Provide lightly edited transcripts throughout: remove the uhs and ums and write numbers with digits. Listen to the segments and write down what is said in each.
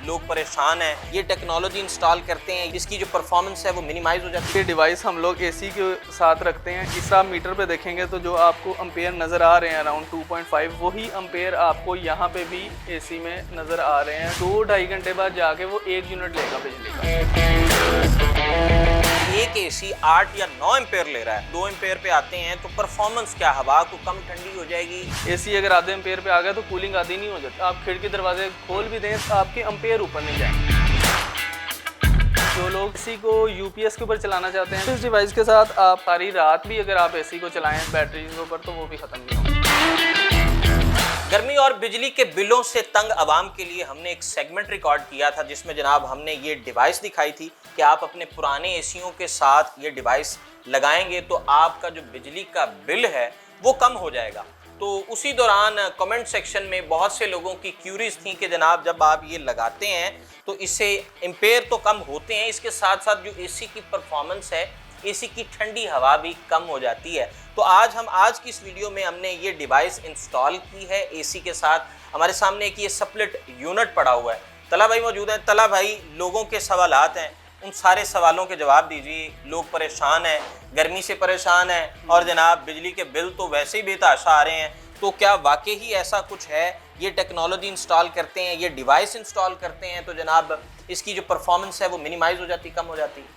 लोग परेशान हैं। ये टेक्नोलॉजी इंस्टॉल करते हैं, इसकी जो परफॉर्मेंस है वो मिनिमाइज हो जाती है। ये डिवाइस हम लोग एसी के साथ रखते हैं। इस आप मीटर पे देखेंगे तो जो आपको एम्पेयर नज़र आ रहे हैं अराउंड 2.5, वही एम्पेयर आपको यहाँ पे भी एसी में नज़र आ रहे हैं। 2-2.5 घंटे बाद जाके वो 1 यूनिट लेगा बिजली का। एक एसी 8 या 9 एम्पेयर ले रहा है, 2 एम्पेयर पे आते हैं तो परफॉर्मेंस क्या, हवा को कम ठंडी हो जाएगी। एसी अगर आधे एम्पेयर पे आ गया तो कूलिंग आधी नहीं हो जाती। आप खिड़की दरवाजे खोल भी दें तो आपके एम्पेयर ऊपर नहीं जाएंगे। जो लोग एसी को यूपीएस के ऊपर चलाना चाहते हैं, इस डिवाइस के साथ आप सारी रात भी अगर आप एसी को चलाएं बैटरी के ऊपर तो वो भी ख़त्म नहीं होगा। गर्मी और बिजली के बिलों से तंग आवाम के लिए हमने एक सेगमेंट रिकॉर्ड किया था जिसमें जनाब हमने ये डिवाइस दिखाई थी कि आप अपने पुराने एसीओं के साथ ये डिवाइस लगाएंगे तो आपका जो बिजली का बिल है वो कम हो जाएगा। तो उसी दौरान कमेंट सेक्शन में बहुत से लोगों की क्यूरीज थी कि जनाब जब आप ये लगाते हैं तो इससे एम्पेयर तो कम होते हैं, इसके साथ साथ जो एसी की परफॉर्मेंस है, एसी की ठंडी हवा भी कम हो जाती है। तो आज की इस वीडियो में हमने ये डिवाइस इंस्टॉल की है एसी के साथ। हमारे सामने एक ये स्प्लिट यूनिट पड़ा हुआ है। तला भाई मौजूद है। तला भाई, लोगों के सवालात हैं, उन सारे सवालों के जवाब दीजिए। लोग परेशान हैं, गर्मी से परेशान हैं और जनाब बिजली के बिल तो वैसे ही बेतहाशा आ रहे हैं। तो क्या वाकई ही ऐसा कुछ है? ये टेक्नोलॉजी इंस्टॉल करते हैं, ये डिवाइस इंस्टॉल करते हैं तो जनाब इसकी जो परफॉर्मेंस है वो मिनिमाइज हो जाती, कम हो जाती है।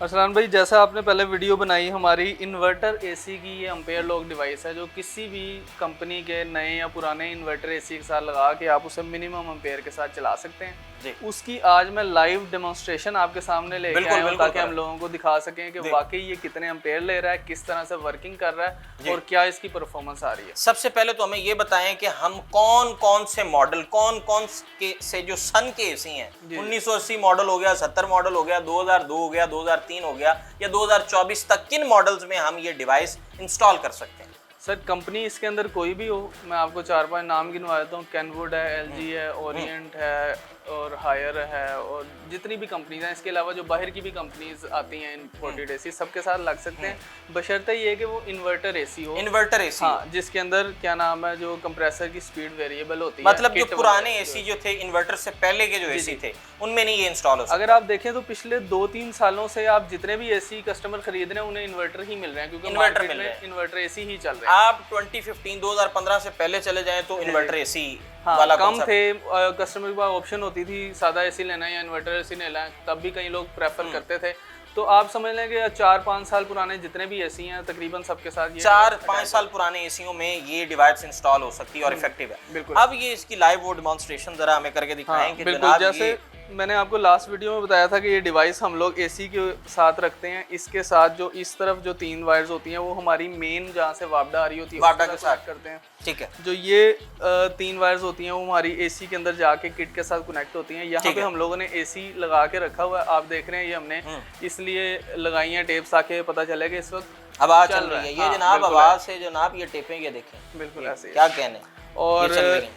अरसलान भाई, जैसा आपने पहले वीडियो बनाई, हमारी इन्वर्टर एसी की ये एम्पेयर लॉक डिवाइस है जो किसी भी कंपनी के नए या पुराने इन्वर्टर एसी के साथ लगा के आप उसे मिनिमम एम्पेयर के साथ चला सकते हैं जी। उसकी आज मैं लाइव डेमोन्स्ट्रेशन आपके सामने लेके आया हूं ताकि हम लोगों को दिखा सकें कि वाकई ये कितने एम्पेयर ले रहा है, किस तरह से वर्किंग कर रहा है और क्या इसकी परफॉर्मेंस आ रही है। सबसे पहले तो हमें ये बताएं कि हम कौन कौन से मॉडल, कौन कौन के से जो सन के एसी हैं, 1980 मॉडल हो गया, 70 मॉडल हो गया, 2002 हो गया, 2003 हो गया या 2024 तक, किन मॉडल्स में हम ये डिवाइस इंस्टॉल कर सकते हैं? सर, कंपनी इसके अंदर कोई भी हो, मैं आपको 4-5 नाम गिनवा देता हूँ। कैनवुड है, एलजी है, ओरिएंट है और हायर है और जितनी भी कंपनीज हैं, इसके अलावा जो बाहर की भी कंपनीज आती हैं इंपोर्टेड एसी, सबके साथ लग सकते हैं बशर्ते ये कि वो इन्वर्टर एसी हो। इन्वर्टर एसी, हाँ, जिसके अंदर क्या नाम है, जो कंप्रेसर की स्पीड वेरिएबल होती है। मतलब जो पुराने एसी जो थे, इन्वर्टर से पहले के जो एसी थे, उनमें नहीं ये इंस्टॉल हो सकता। अगर आप देखें तो पिछले 2-3 सालों से आप जितने भी एसी कस्टमर खरीद रहे हैं उन्हें इन्वर्टर ही मिल रहे हैं क्योंकि मार्केट में इन्वर्टर एसी ही चल रहे हैं। आप 2015 से पहले चले जाएं तो इन्वर्टर एसी वाला कम थे, कस्टमर के पास ऑप्शन होती थी सादा एसी लेना है या इन्वर्टर एसी लेना है, तब भी कई लोग प्रेफर करते थे। तो आप समझ लें कि 4-5 साल पुराने जितने भी एसी हैं तकरीबन सबके साथ 4-5 साल पुराने एसीओं में ये डिवाइस इंस्टॉल हो सकती है और इफेक्टिव है। बिल्कुल। अब ये इसकी लाइव वो डेमोन्स्ट्रेशन जरा हमें करके दिखाएं कि बिल्कुल, जैसे मैंने आपको लास्ट वीडियो में बताया था कि ये डिवाइस हम लोग एसी के साथ रखते हैं। इसके साथ जो इस तरफ जो 3 वायर्स होती हैं वो हमारी मेन जहाँ से वापडा आ रही होती है वापडा के साथ करते हैं। ठीक है। जो ये 3 वायर्स होती हैं वो हमारी एसी के अंदर जाके किट के साथ कनेक्ट होती हैं। यहाँ पे हम लोगों ने एसी लगा के रखा हुआ है, आप देख रहे हैं। ये हमने इसलिए लगाई हैं टेप्स ताकि पता चले कि इस वक्त आवाज चल रही है। ये जनाब आवाज से जनाब ये टेपें ये देखें, बिल्कुल ऐसे क्या कहने। और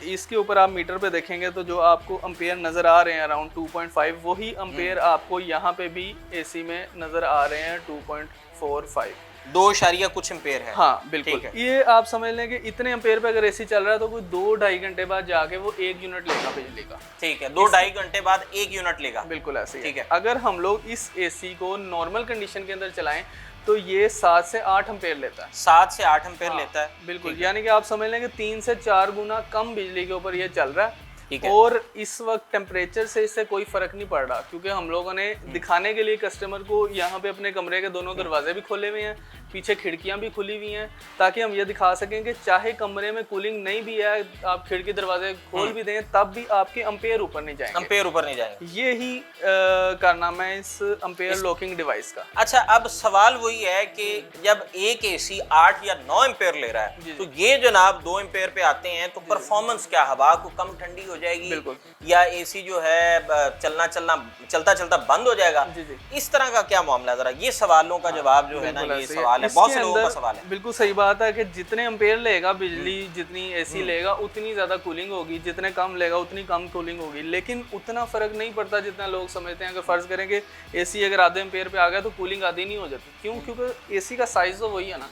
इसके ऊपर आप मीटर पे देखेंगे तो जो आपको एम्पेयर नज़र आ रहे हैं अराउंड 2.5, वही एम्पेयर आपको यहाँ पे भी एसी में नज़र आ रहे हैं 2.45, 2 कुछ एम्पेयर है। हाँ बिल्कुल। ये आप समझ लें कि इतने एम्पेयर पे अगर एसी चल रहा है तो कोई 2-2.5 घंटे बाद जाके वो 1 यूनिट लेगा बिजली का। ठीक है, 2-2.5 घंटे बाद 1 यूनिट लेगा। बिल्कुल ऐसे। ठीक है। अगर हम लोग इस एसी को नॉर्मल कंडीशन के अंदर चलाएं तो ये 7 से 8 एम्पेयर लेता है। 7 से 8 एम्पेयर लेता है। बिल्कुल, यानी कि आप समझ लें कि 3 से 4 गुना कम बिजली के ऊपर ये चल रहा है। ठीक है। और इस वक्त टेम्परेचर से इससे कोई फर्क नहीं पड़ रहा क्योंकि हम लोगों ने दिखाने के लिए कस्टमर को यहाँ पे अपने कमरे के दोनों दरवाजे भी खोले हुए हैं, पीछे खिड़कियां भी खुली हुई हैं, ताकि हम ये दिखा सकें कि चाहे कमरे में कूलिंग नहीं भी है, आप खिड़की दरवाजे खोल भी दें तब भी आपके एम्पेयर ऊपर नहीं जाएंगे। एम्पेयर ऊपर नहीं जाएंगे। ये ही कारनामा है इस एम्पेयर लॉकिंग डिवाइस का। अच्छा, अब सवाल वही है कि जब एक एसी 8 या 9 एम्पेयर ले रहा है तो ये जनाब 2 एम्पेयर पे आते हैं तो परफॉर्मेंस क्या, हवा को कम ठंडी हो जाएगी? बिल्कुल। या एसी जो है चलता बंद हो जाएगा? इस तरह का क्या मामला है? जरा ये सवालों का जवाब जो है ना, ये सवाल है, बहुत से लोगों का सवाल है। बिल्कुल सही बात है कि जितने एम्पेयर लेगा बिजली, जितनी एसी लेगा उतनी ज्यादा कूलिंग होगी, जितने कम लेगा उतनी कम कूलिंग होगी, लेकिन उतना फर्क नहीं पड़ता जितना लोग समझते हैं। अगर फर्ज करें कि एसी अगर आधे एम्पेयर पे आ गया तो कूलिंग आधी नहीं हो जाती। क्यों? क्योंकि एसी का साइज तो वही है ना,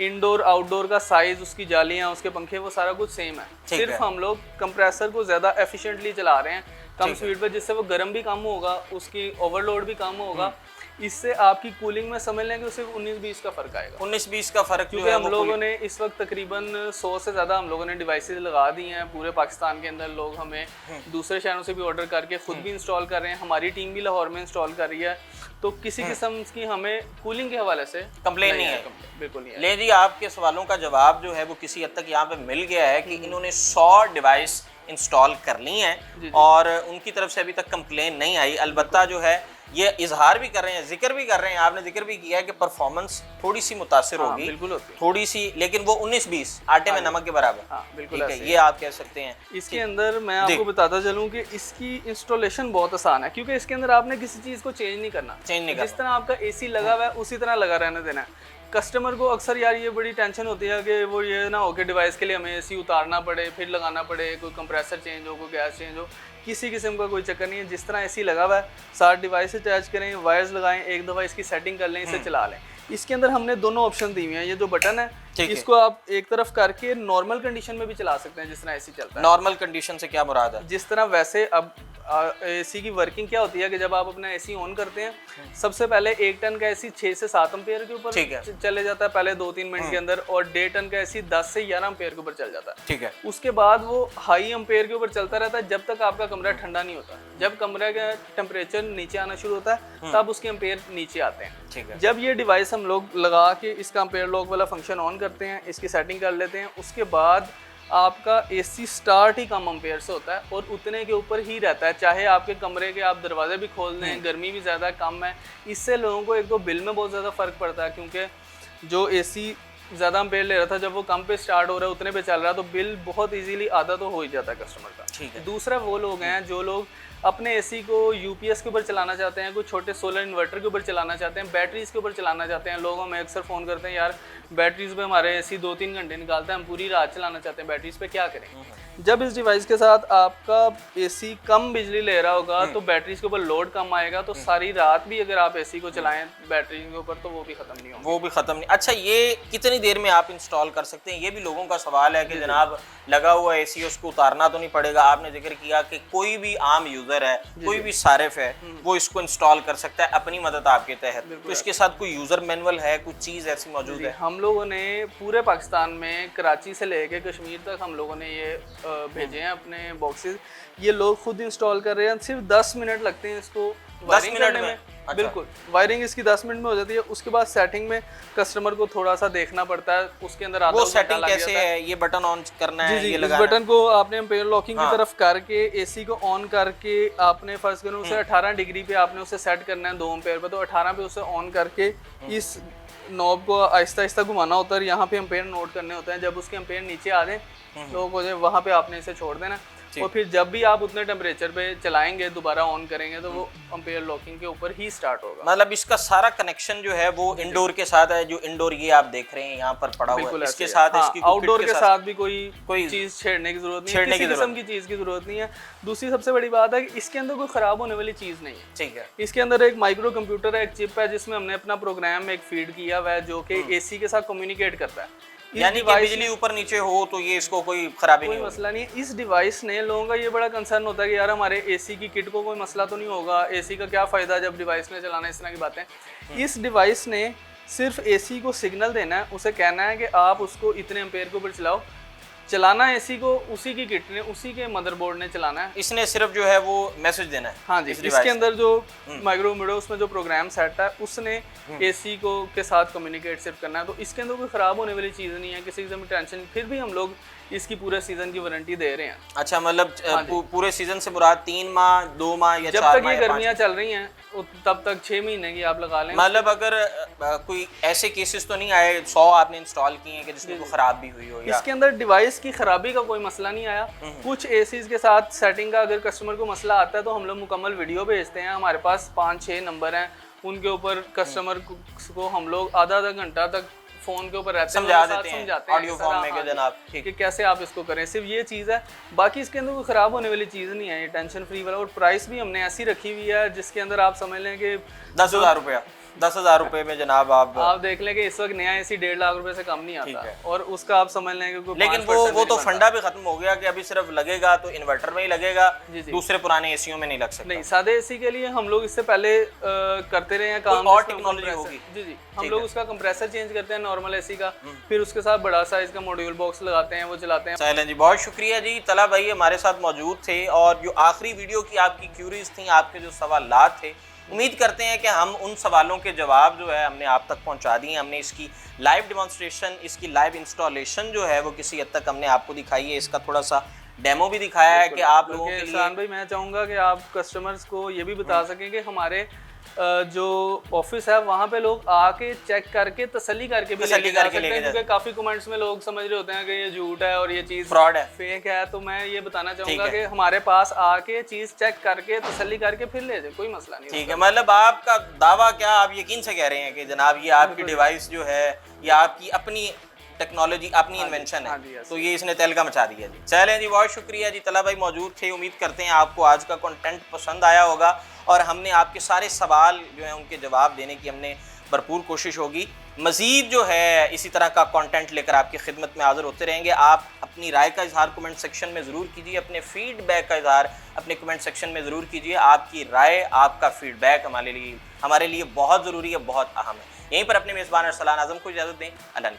इंडोर आउटडोर का साइज, उसकी जालियां, उसके पंखे, वो सारा कुछ सेम है। सिर्फ हम लोग कंप्रेसर को ज्यादा एफिशिएंटली चला रहे हैं कम स्पीड पे, जिससे वो गर्म भी कम होगा, उसकी ओवरलोड भी कम होगा। इससे आपकी कूलिंग में समझ लेंगे सिर्फ 19-20 का फर्क आएगा। 19-20 का फर्क क्योंकि हम लोगों ने इस वक्त तकरीबन 100 से ज़्यादा हम लोगों ने डिवाइसेस लगा दी हैं पूरे पाकिस्तान के अंदर। लोग हमें दूसरे शहरों से भी ऑर्डर करके खुद भी इंस्टॉल कर रहे हैं, हमारी टीम भी लाहौर में इंस्टॉल कर रही है। तो किसी किस्म की हमें कूलिंग के हवाले से कंप्लेन नहीं है, बिल्कुल नहीं है। ले जी, आपके सवालों का जवाब जो है वो किसी हद तक यहाँ पे मिल गया है कि इन्होंने 100 डिवाइस इंस्टॉल कर ली हैं और उनकी तरफ से अभी तक कंप्लेन नहीं आई। अलबत्ता जो है ये इजहार भी कर रहे हैं, जिक्र भी कर रहे हैं, आपने जिक्र भी किया है कि परफॉर्मेंस थोड़ी सी मुतासिर होगी, बिल्कुल होती है थोड़ी सी, लेकिन वो 19-20 आटे में नमक के बराबर। बिल्कुल ठीक है, ये आप कह सकते हैं। इसके अंदर मैं आपको बताता चलूं कि इसकी इंस्टॉलेशन बहुत आसान है, क्योंकि इसके अंदर आपने किसी चीज़ को चेंज नहीं करना। जिस तरह आपका एसी लगा हुआ है उसी तरह लगा रहने देना है। कस्टमर को अक्सर यार ये बड़ी टेंशन होती है कि वो ये ना हो कि डिवाइस के लिए हमें एसी उतारना पड़े, फिर लगाना पड़े, कोई कंप्रेसर चेंज हो, कोई गैस चेंज हो। किसी किस्म का कोई चक्कर नहीं है। जिस तरह एसी लगा हुआ है, 7 डिवाइस अटैच करें, वायर्स लगाएं, एक दफ़ा इसकी सेटिंग कर लें, इसे चला लें। इसके अंदर हमने दोनों ऑप्शन दी हुई हैं। ये जो बटन है इसको आप एक तरफ करके नॉर्मल कंडीशन में भी चला सकते हैं, जिस तरह एसी चलता है। नॉर्मल कंडीशन से क्या मुराद है? जिस तरह वैसे अब एसी की वर्किंग क्या होती है कि जब आप अपना एसी ऑन करते हैं, सबसे पहले 1 टन का एसी 6 से 7 एम्पेयर के ऊपर चले जाता है पहले 2-3 मिनट के अंदर, और 1.5 टन का एसी 10 से 11 एम्पेयर के ऊपर चल जाता है। ठीक है। उसके बाद वो हाई एम्पेयर के ऊपर चलता रहता है जब तक आपका कमरा ठंडा नहीं होता। जब कमरे का टेम्परेचर नीचे आना शुरू होता है तब उसके एम्पेयर नीचे आते हैं। ठीक है। जब ये डिवाइस हम लोग लगा के इसका एम्पेयर लॉक वाला फंक्शन ऑन करते हैं, इसकी सेटिंग कर लेते हैं, उसके बाद आपका एसी स्टार्ट ही कम एम्पेयर से होता है और उतने के ऊपर ही रहता है। चाहे आपके कमरे के आप दरवाजे भी खोल दें, गर्मी भी ज़्यादा कम है। इससे लोगों को एक तो बिल में बहुत ज़्यादा फ़र्क पड़ता है, क्योंकि जो एसी ज़्यादा एम्पेयर ले रहा था जब वो कम पे स्टार्ट हो रहा है, उतने पे चल रहा है, तो बिल बहुत इजीली आधा तो हो ही जाता है कस्टमर का। ठीक है। दूसरा वो लोग हैं जो लोग अपने एसी को यूपीएस के ऊपर चलाना चाहते हैं, कुछ छोटे सोलर इन्वर्टर के ऊपर चलाना चाहते हैं, बैटरीज के ऊपर चलाना चाहते हैं। लोग हमें अक्सर फ़ोन करते हैं, यार बैटरीज पे हमारे एसी 2-3 घंटे निकालता है, हम पूरी रात चलाना चाहते हैं, बैटरीज पे क्या करें? जब इस डिवाइस के साथ आपका एसी कम बिजली ले रहा होगा तो बैटरीज के ऊपर लोड कम आएगा, तो सारी रात भी अगर आप एसी को चलाएं बैटरी के ऊपर तो वो भी ख़त्म नहीं होगा। वो भी ख़त्म नहीं। अच्छा, ये कितनी देर में आप इंस्टॉल कर सकते हैं? ये भी लोगों का सवाल है कि जनाब लगा हुआ एसी उसको उतारना तो नहीं पड़ेगा। आपने जिक्र किया कि कोई भी आम यूज़र है, कोई भी सारिफ है, वो इसको इंस्टॉल कर सकता है अपनी मदद आपके तहत। तो इसके साथ कोई यूज़र मैनुअल है, कुछ चीज़ ऐसी मौजूद है? हम लोगों ने पूरे पाकिस्तान में कराची से लेके कश्मीर तक हम लोगों ने ये भेजे हैं अपने बॉक्सेस। ये लोग खुद इंस्टॉल कर रहे हैं। सिर्फ 10 मिनट लगते हैं इसको 10 मिनट में? अच्छा। बिल्कुल, वायरिंग इसकी 10 मिनट में हो जाती है। उसके बाद सेटिंग में कस्टमर को थोड़ा सा देखना पड़ता है, उसके अंदर आधा वो सेटिंग कैसे है? ये बटन ऑन करना है, ये इस लगाना है? बटन को आपने एम्पेयर लॉकिंग की तरफ करके एसी को ऑन करके आपने फर्स्ट करें उसे 18 डिग्री पे आपने उसे सेट करना है 2 एम्पेयर पे। तो 18 पे उसे ऑन करके इस नॉब को आहिस्ता आहिस्ता घुमाना होता है, यहाँ पे एम्पेयर नोट करने होते हैं। जब उसके एम्पेयर नीचे आ जाए तो वहाँ पे आपने इसे छोड़ देना, और फिर जब भी आप उतने टेम्परेचर पे चलाएंगे दोबारा ऑन करेंगे तो वो एम्पेयर लॉकिंग के ऊपर ही स्टार्ट होगा। मतलब इसका सारा कनेक्शन जो है वो इंडोर के साथ है। जो इंडोर ये आप देख रहे हैं यहाँ पर पड़ा हुआ है, इसके साथ है, इसकी आउटडोर के साथ भी कोई चीज़ छेड़ने की जरूरत नहीं है, किसी किस्म की चीज़ की जरूरत नहीं है। दूसरी सबसे बड़ी बात है कि इसके अंदर कोई ख़राब होने वाली चीज़ नहीं है। ठीक है। इसके अंदर एक माइक्रो कंप्यूटर है, एक चिप है, जिसमें हमने अपना प्रोग्राम एक फीड किया हुआ है जो कि एसी के साथ कम्युनिकेट करता है। यानी कि बिजली ऊपर नीचे हो तो ये इसको कोई खराबी नहीं, कोई मसला नहीं है। इस डिवाइस ने लोगों का ये बड़ा कंसर्न होता है कि यार हमारे एसी की किट को कोई मसला तो नहीं होगा, एसी का क्या फ़ायदा जब डिवाइस ने चलाना, इस तरह की बातें। इस डिवाइस ने सिर्फ एसी को सिग्नल देना है, उसे कहना है कि आप उसको इतने एम्पेयर के ऊपर चलाओ। चलाना एसी को उसी की किट ने, उसी के मदरबोर्ड ने चलाना है। इसने सिर्फ जो है वो मैसेज देना है। हाँ जी, इसके अंदर जो माइक्रो कंप्यूटर उसमें जो प्रोग्राम सेट है उसने एसी को के साथ कम्युनिकेट सिर्फ करना है। तो इसके अंदर कोई ख़राब होने वाली चीज़ नहीं है, किसी किस्म की टेंशन। फिर भी हम लोग इसकी पूरे सीजन की वारंटी दे रहे हैं। अच्छा, मतलब पूरे सीजन से मुराद 3 माह, 2 माह या 4 माह? जब तक ये गर्मियाँ चल रही हैं तब तक 6 महीने की आप लगा लें। मतलब अगर कोई ऐसे केसेस तो नहीं आए 100 आपने इंस्टॉल किए हैं कि जिसमें कोई खराब भी हुई हो? इसके अंदर डिवाइस की खराबी का कोई मसला नहीं आया। कुछ एसीज के साथ सेटिंग का अगर कस्टमर को मसला आता है तो हम लोग मुकम्मल वीडियो भेजते हैं। हमारे पास 5-6 नंबर हैं, उनके ऊपर कस्टमर को हम लोग आधा घंटा तक फोन के ऊपर रहते हैं, समझाते हैं ऑडियो फॉर्म में कि जनाब कि कैसे आप इसको करें। सिर्फ ये चीज़ है, बाकी इसके अंदर कोई ख़राब होने वाली चीज़ नहीं है, ये टेंशन फ्री वाला। और प्राइस भी हमने ऐसी रखी हुई है जिसके अंदर आप समझ लें कि 10,000 रुपया 10,000 रुपए में जनाब आप देख लें कि इस वक्त नया एसी 1.5 लाख रुपए से कम नहीं आता है। और उसका आप समझ लें कि कोई लेकिन 5% वो तो नहीं फंडा भी खत्म हो गया कि अभी सिर्फ लगेगा तो इन्वर्टर में ही लगेगा, जी, जी। दूसरे पुराने एसीओं में नहीं लग सकता। नहीं, सादे एसी के लिए हम लोग इससे पहले करते रहे हैं काम, और जिसमें टेक्नोलॉजी compressor- होगी। जी जी, हम लोग उसका कंप्रेसर चेंज करते हैं नॉर्मल एसी का, फिर उसके साथ बड़ा साइज का मॉड्यूल बॉक्स लगाते हैं, वो चलाते हैं। चलें जी, बहुत शुक्रिया जी। तला भाई हमारे साथ मौजूद थे और जो आखिरी वीडियो की आपकी क्यूरीज थी, आपके जो सवालात थे, उम्मीद करते हैं कि हम उन सवालों के जवाब जो है हमने आप तक पहुंचा दिए। हमने इसकी लाइव डेमोन्स्ट्रेशन, इसकी लाइव इंस्टॉलेशन जो है वो किसी हद तक हमने आपको दिखाई है, इसका थोड़ा सा डेमो भी दिखाया है कि आप लोगों के लिए। एहसान भाई, मैं चाहूँगा कि आप कस्टमर्स को ये भी बता सकें कि हमारे जो ऑफिस है वहाँ पे लोग आके चेक करके तसल्ली करके भी लेके जा सकते हैं, क्योंकि काफ़ी कमेंट्स में लोग समझ रहे होते हैं कि ये झूठ है और ये चीज़ फ्रॉड है, फेक है। तो मैं ये बताना चाहूँगा कि हमारे पास आके चीज़ चेक करके तसल्ली करके फिर ले जाए, कोई मसला नहीं। ठीक है, मतलब आपका दावा क्या, आप यकीन से कह रहे हैं कि जनाब ये आपकी डिवाइस जो है ये आपकी अपनी टेक्नोलॉजी, अपनी इन्वेंशन है, तो ये इसने तहलका मचा दिया जी। चलें जी, बहुत शुक्रिया जी। तला भाई मौजूद थे, उम्मीद करते हैं आपको आज का कंटेंट पसंद आया होगा और हमने आपके सारे सवाल जो हैं उनके जवाब देने की हमने भरपूर कोशिश होगी। मज़ीद जो है इसी तरह का कंटेंट लेकर आपकी खिदमत में हाज़िर होते रहेंगे। आप अपनी राय का इजहार कमेंट सेक्शन में ज़रूर कीजिए, अपने फीडबैक का इजहार अपने कमेंट सेक्शन में ज़रूर कीजिए। आपकी राय, आपका फीडबैक हमारे लिए बहुत ज़रूरी है, बहुत अहम है। यहीं पर अपने मेज़बान अरसलान आज़म को इजाज़त दें। अल्लाह ने